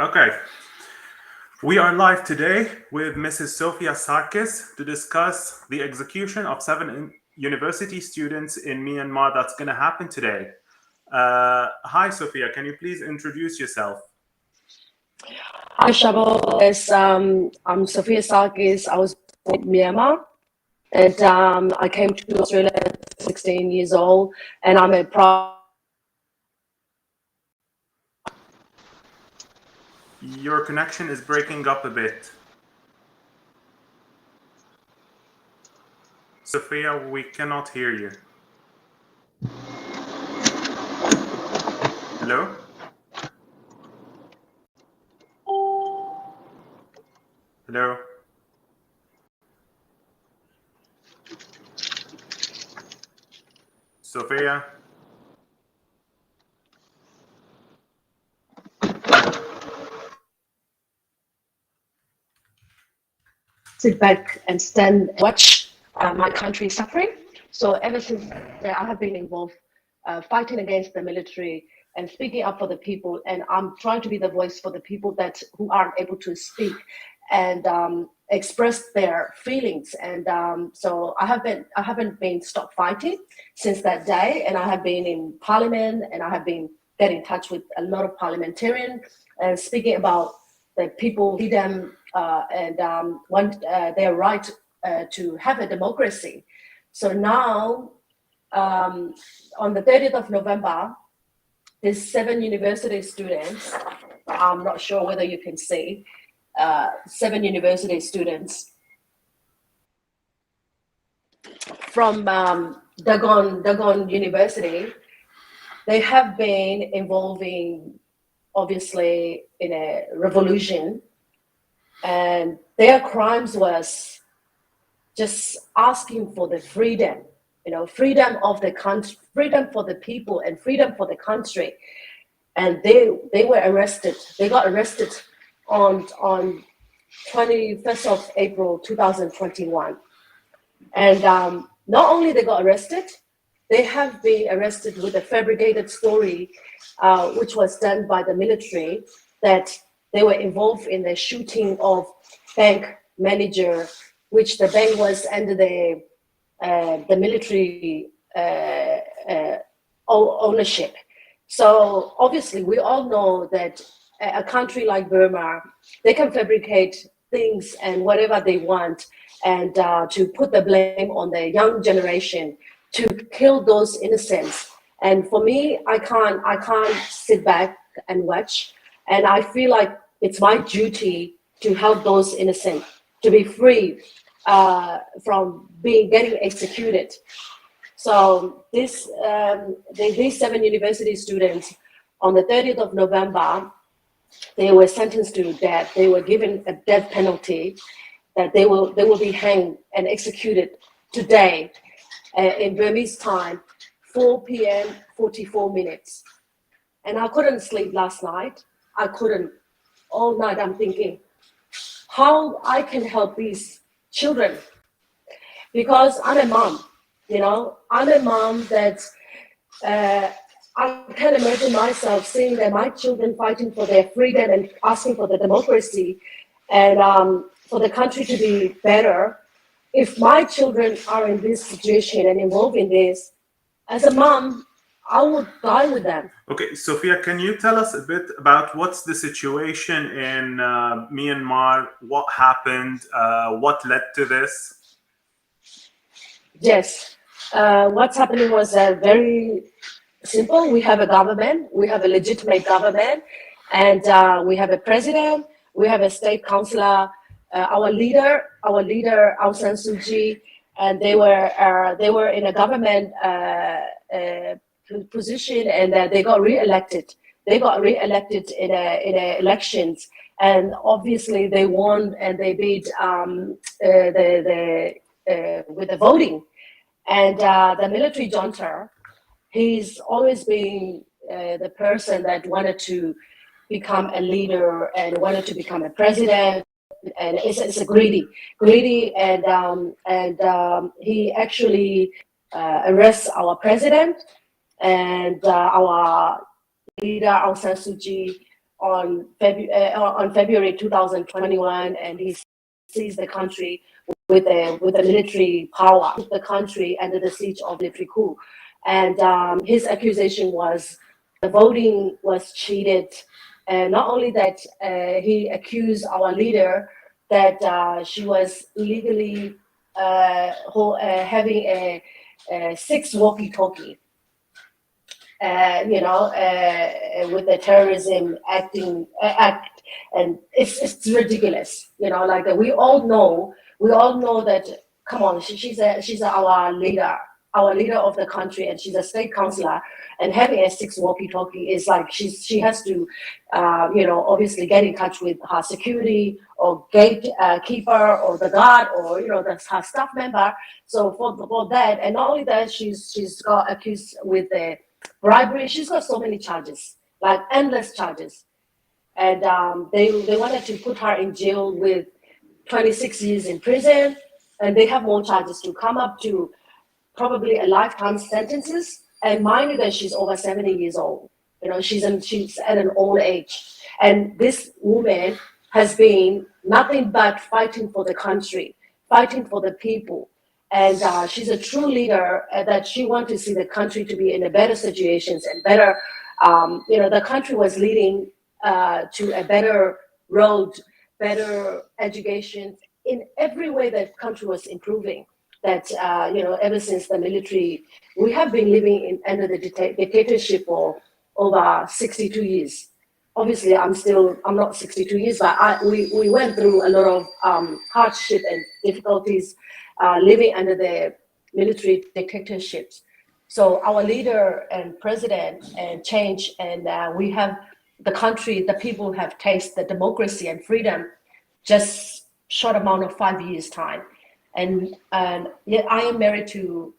Okay, we are live today with Mrs. Sophia Sarkis to discuss the execution of seven university students in Myanmar that's going to happen today. Hi, Sophia. Can you please introduce yourself? Hi, Shabo. Yes, I'm Sophia Sarkis. I was born in Myanmar, and I came to Australia at 16 years old, and I'm a Your connection is breaking up a bit. Sophia, we cannot hear you. Hello? Hello? Sophia? sit back and stand and watch my country suffering. So ever since I have been involved fighting against the military and speaking up for the people, and I'm trying to be the voice for the people that who aren't able to speak and express their feelings. And so I haven't been stopped fighting since that day, and I have been in parliament, and I have been getting in touch with a lot of parliamentarians and speaking about the people freedom and want their right to have a democracy. So now, on the 30th of November, these 7 university students, I'm not sure whether you can see, 7 university students from Dagon University, they have been involving, obviously, in a revolution, and their crimes was just asking for the freedom, freedom of the country, freedom for the people, and freedom for the country. And they were arrested. They got arrested on 21st of April 2021. And not only they got arrested, they have been arrested with a fabricated story, which was done by the military, that they were involved in the shooting of bank manager, which the bank was under the military ownership. So obviously, we all know that a country like Burma, they can fabricate things and whatever they want, and to put the blame on the young generation to kill those innocents. And for me, I can't sit back and watch. And I feel like it's my duty to help those innocent to be free from getting executed. So these 7 university students, on the 30th of November, they were sentenced to death. They were given a death penalty, that they will be hanged and executed today in Burmese time, 4 p.m. 44 minutes. And I couldn't sleep last night. I couldn't. All night I'm thinking how I can help these children, because I'm a mom. I'm a mom that I can imagine myself seeing that my children fighting for their freedom and asking for the democracy and for the country to be better. If my children are in this situation and involved in this, as a mom, I would die with them. Okay, Sophia, can you tell us a bit about what's the situation in Myanmar? What happened? What led to this? Yes. What's happening was very simple. We have a government, we have a legitimate government, and we have a president, we have a state councillor, our leader Aung San Suu Kyi, and they were in a government position, and they got re-elected. They got re-elected in elections, and obviously they won, and they beat with the voting. And the military junta, he's always been the person that wanted to become a leader and wanted to become a president, and it's a greedy, and he actually arrests our president and our leader Aung San Suu Kyi on February 2021, and he seized the country with the military power, took the country under the siege of military coup. And his accusation was the voting was cheated. And not only that, he accused our leader that she was illegally having a 6 walkie-talkie, with the terrorism act, and it's ridiculous. Like we all know that. Come on, she's our leader of the country, and she's a state councillor, and having a 6 walkie-talkie is like she has to, obviously get in touch with her security or gatekeeper or the guard or her staff member. So for that, and not only that, she's got accused with the bribery. She's got so many charges, like endless charges, and they wanted to put her in jail with 26 years in prison, and they have more charges to come up to probably a lifetime sentences. And mind you that she's over 70 years old. She's at an old age, and this woman has been nothing but fighting for the country, fighting for the people. And she's a true leader, that she wants to see the country to be in a better situations and better. The country was leading to a better road, better education. In every way, the country was improving. That ever since the military, we have been living under the dictatorship for over 62 years. Obviously, I'm not 62 years, but we went through a lot of hardship and difficulties living under the military dictatorships. So our leader and president and change, and we have the country, the people have tasted democracy and freedom just short amount of 5 years time. And yet I am married to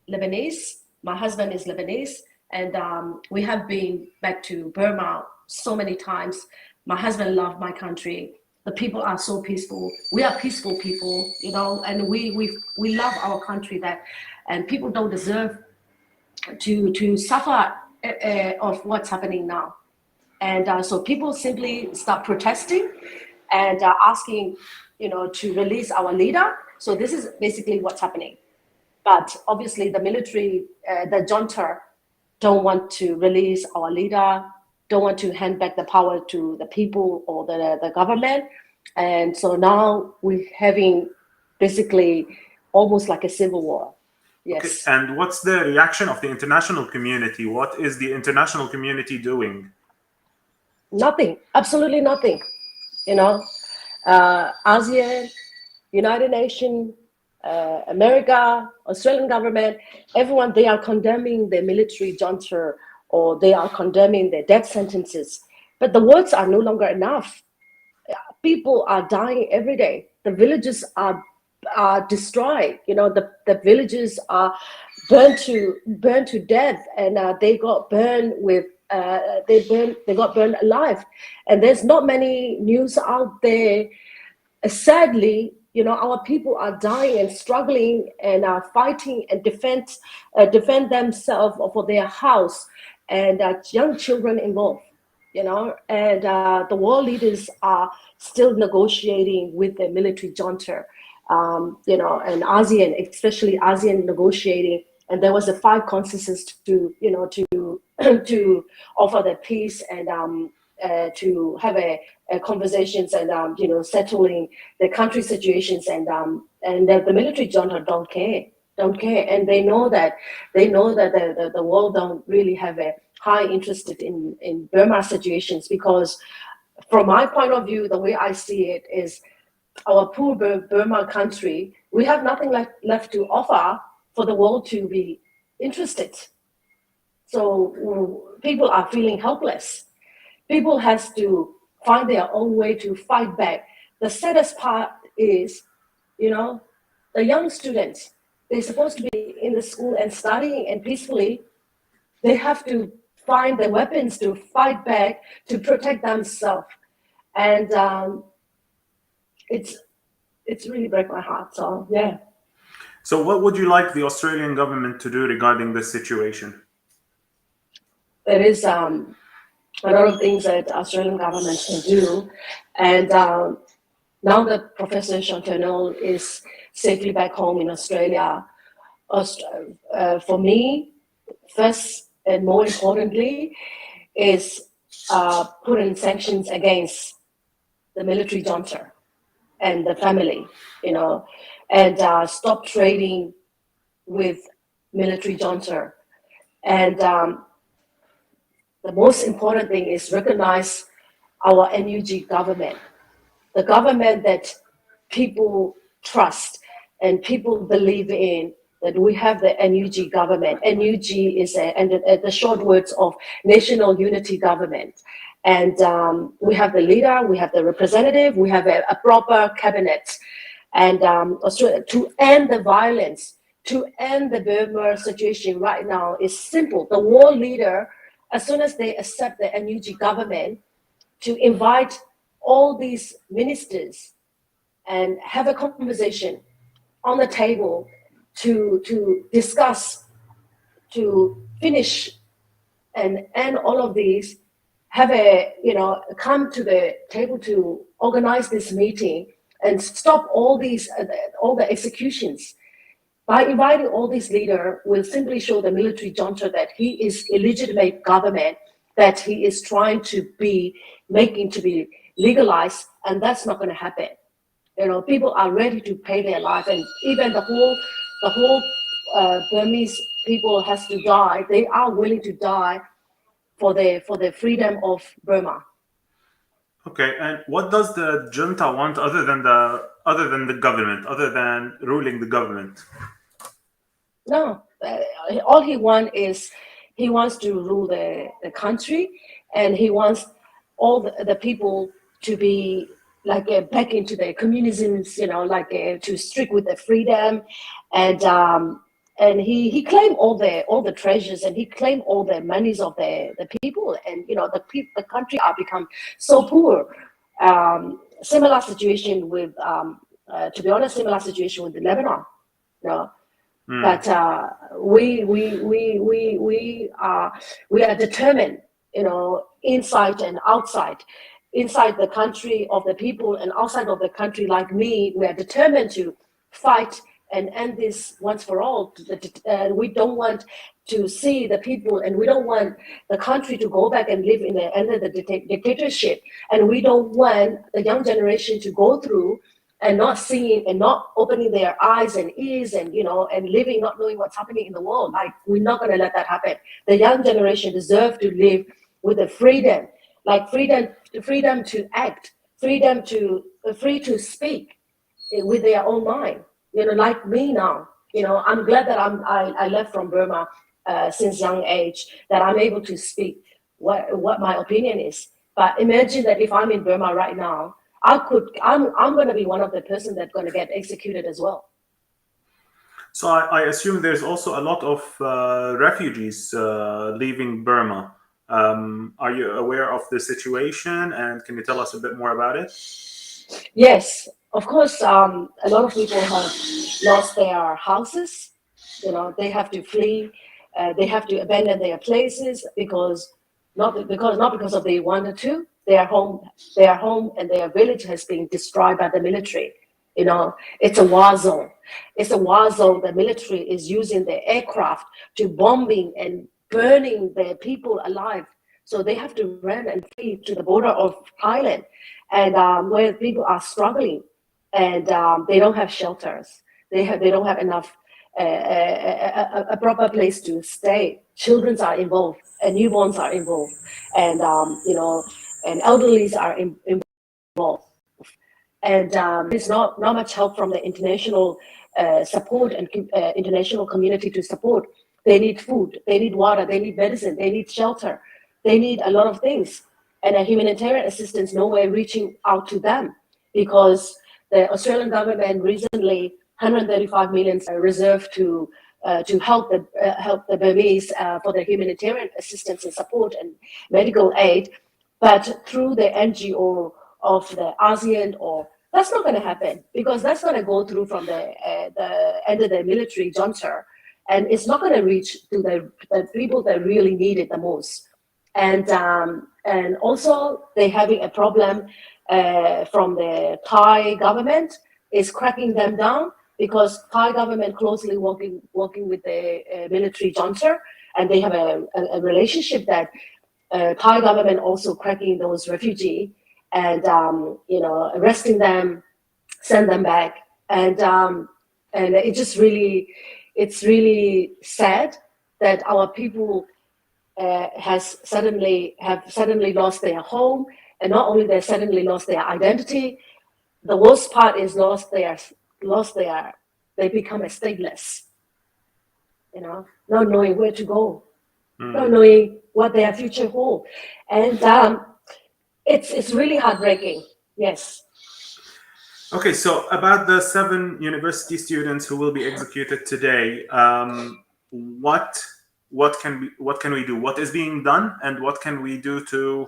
Lebanese. My husband is Lebanese, and we have been back to Burma so many times. My husband loved my country. The people are so peaceful. We are peaceful people, and we love our country. And people don't deserve to suffer of what's happening now. And so people simply start protesting and asking, to release our leader. So this is basically what's happening. But obviously the military, the junta, don't want to release our leader, don't want to hand back the power to the people or the government. And so now we're having basically almost like a civil war. Yes. Okay. And what's the reaction of the international community? What is the international community doing? Nothing, absolutely nothing. ASEAN, United Nations, America, Australian government, everyone, they are condemning the military junta, or they are condemning the death sentences. But the words are no longer enough. People are dying every day. The villages are destroyed. The villages are burned to death, and they got burned with they got burned alive. And there's not many news out there. Sadly, our people are dying and struggling and are fighting and defend themselves for their house, and young children involved. And the world leaders are still negotiating with the military junta, and ASEAN, especially ASEAN, negotiating. And there was a 5 consensus to to offer the peace and to have a conversations and settling the country situations, and the military junta don't care, and they know that the world don't really have a high interest in Burma situations, because from my point of view, the way I see it is our poor Burma country, we have nothing left to offer for the world to be interested. So people are feeling helpless. People has to find their own way to fight back. The saddest part is, the young students, they're supposed to be in the school and studying and peacefully. They have to find the weapons to fight back, to protect themselves. And it's really break my heart. So, yeah. So what would you like the Australian government to do regarding this situation? It is a lot of things that Australian government can do. And now that Professor Chantanel is safely back home in Australia, for me, first and more importantly, is putting sanctions against the military junta and the family, and stop trading with military junta. And the most important thing is recognize our NUG government, the government that people trust and people believe in, that we have the NUG government. NUG is the short words of National Unity Government. And we have the leader, we have the representative, we have a proper cabinet. And to end the violence, to end the Burma situation right now is simple. The war leader, as soon as they accept the NUG government, to invite all these ministers and have a conversation on the table to discuss, to finish and end all of these, have come to the table to organize this meeting and stop all the executions. By inviting all these leaders, will simply show the military junta that he is illegitimate government, that he is trying to be making to be legalized, and that's not going to happen. People are ready to pay their life, and even the whole Burmese people has to die. They are willing to die for the freedom of Burma. Okay, and what does the junta want other than the government, other than ruling the government? No, all he wants is he wants to rule the country, and he wants all the people to be like back into the communism, to strict with the freedom, and he claimed all the treasures, and he claimed all the monies of the people, and the country are become so poor. Similar situation with to be honest, similar situation with Lebanon. But we are determined, inside and outside, inside the country of the people and outside of the country. Like me, we are determined to fight and end this once for all. We don't want to see the people, and we don't want the country to go back and live under the dictatorship, and we don't want the young generation to go through and not seeing and not opening their eyes and ears, and and living not knowing what's happening in the world. Like, we're not going to let that happen. The young generation deserve to live with the freedom, like freedom to act, free to speak with their own mind. Like me now. I'm glad that I left from Burma since young age, that I'm able to speak what my opinion is. But imagine that if I'm in Burma right now, I'm going to be one of the person that's going to get executed as well. So I assume there's also a lot of refugees leaving Burma. Are you aware of the situation, and can you tell us a bit more about it? Yes, of course. A lot of people have lost their houses. They have to flee. They have to abandon their places not because of they wanted to. Their home and their village has been destroyed by the military. It's a war zone. It's a war zone. The military is using their aircraft to bombing and burning their people alive. So they have to run and flee to the border of Thailand, and where people are struggling, and they don't have shelters. They don't have enough a proper place to stay. Children are involved, and newborns are involved, and and elderlies are involved. And there's not much help from the international support and international community to support. They need food, they need water, they need medicine, they need shelter, they need a lot of things. And a humanitarian assistance nowhere reaching out to them, because the Australian government recently 135 million reserved to help the Burmese for the humanitarian assistance and support and medical aid, but through the NGO of the ASEAN, or that's not going to happen, because that's going to go through from the end of the military junta, and it's not going to reach to the people that really need it the most. and also they're having a problem from the Thai government is cracking them down because Thai government closely working with the military junta, and they have a relationship that Thai government also cracking those refugees and arresting them, send them back, and it's really sad that our people have suddenly lost their home, and not only they suddenly lost their identity. The worst part is they become a stateless. Not knowing where to go, not knowing what their future holds, and it's really heartbreaking. Yes. Okay, so about the 7 university students who will be executed today, what can we do? What is being done, and what can we do to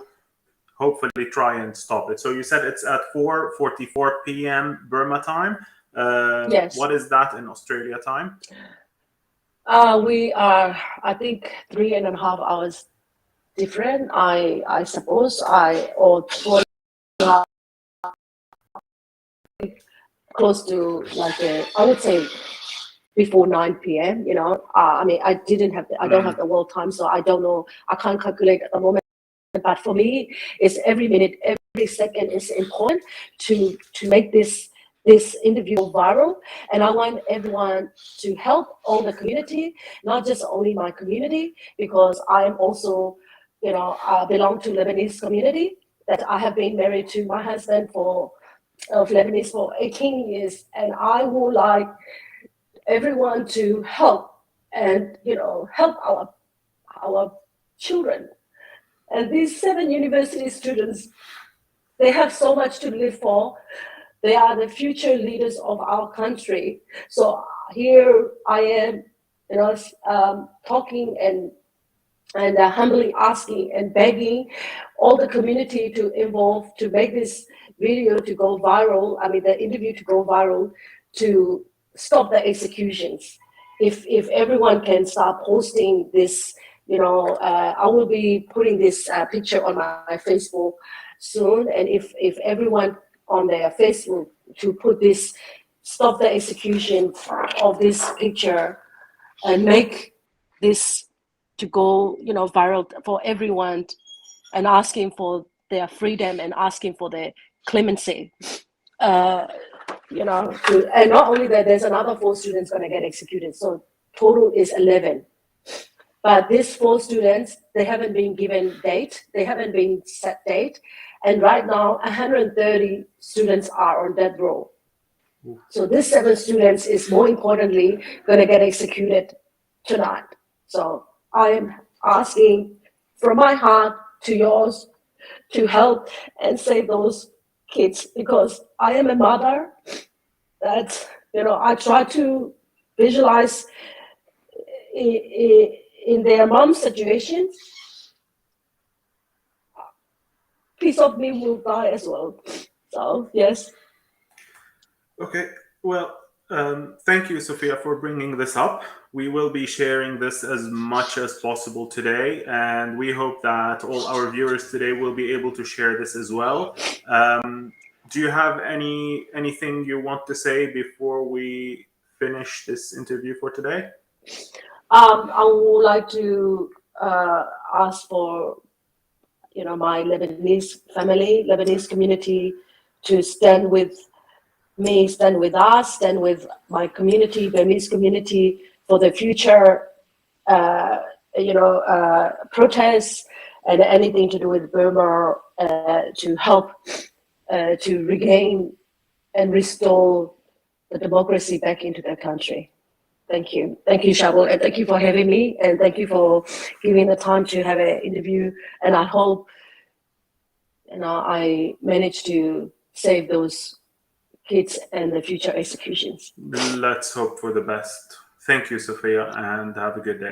hopefully try and stop it? So you said it's at 4:44 p.m. Burma time. Yes. What is that in Australia time? We are, I think, 3.5 hours different. I suppose or 4.5, close to like I would say before 9 p.m. I mean, I don't have the world time, so I don't know. I can't calculate at the moment. But for me, it's every minute, every second is important to make this interview viral. And I want everyone to help all the community, not just only my community, because I am also, belong to Lebanese community. That I have been married to my husband of Lebanese for 18 years, and I would like everyone to help and help our children. And these 7 university students, they have so much to live for. They are the future leaders of our country. So here I am, talking and humbly asking and begging all the community to involve, to make this video to go viral. I mean, the interview to go viral, to stop the executions. If everyone can start posting this, I will be putting this picture on my Facebook soon. And if everyone on their Facebook to put this, stop the execution of this picture and make this to go, viral for everyone, and asking for their freedom and asking for their clemency. And not only that, there's another 4 students going to get executed. So total is 11. But these 4 students, they haven't been given date. They haven't been set date. And right now, 130 students are on death row. So these 7 students is more importantly going to get executed tonight. So I am asking from my heart to yours to help and save those kids, because I am a mother that, I try to visualize in their mom's situation. Piece of me will die as well. So, yes. Okay, well, thank you, Sophia, for bringing this up. We will be sharing this as much as possible today, and we hope that all our viewers today will be able to share this as well. Do you have anything you want to say before we finish this interview for today? I would like to ask for, my Lebanese family, Lebanese community, to stand with me, stand with us, stand with my community, Burmese community, for the future, protests and anything to do with Burma, to help to regain and restore the democracy back into their country. Thank you, Shabul, and thank you for having me, and thank you for giving the time to have an interview. And I hope, I managed to save those kids and the future executions. Let's hope for the best. Thank you, Sophia, and have a good day.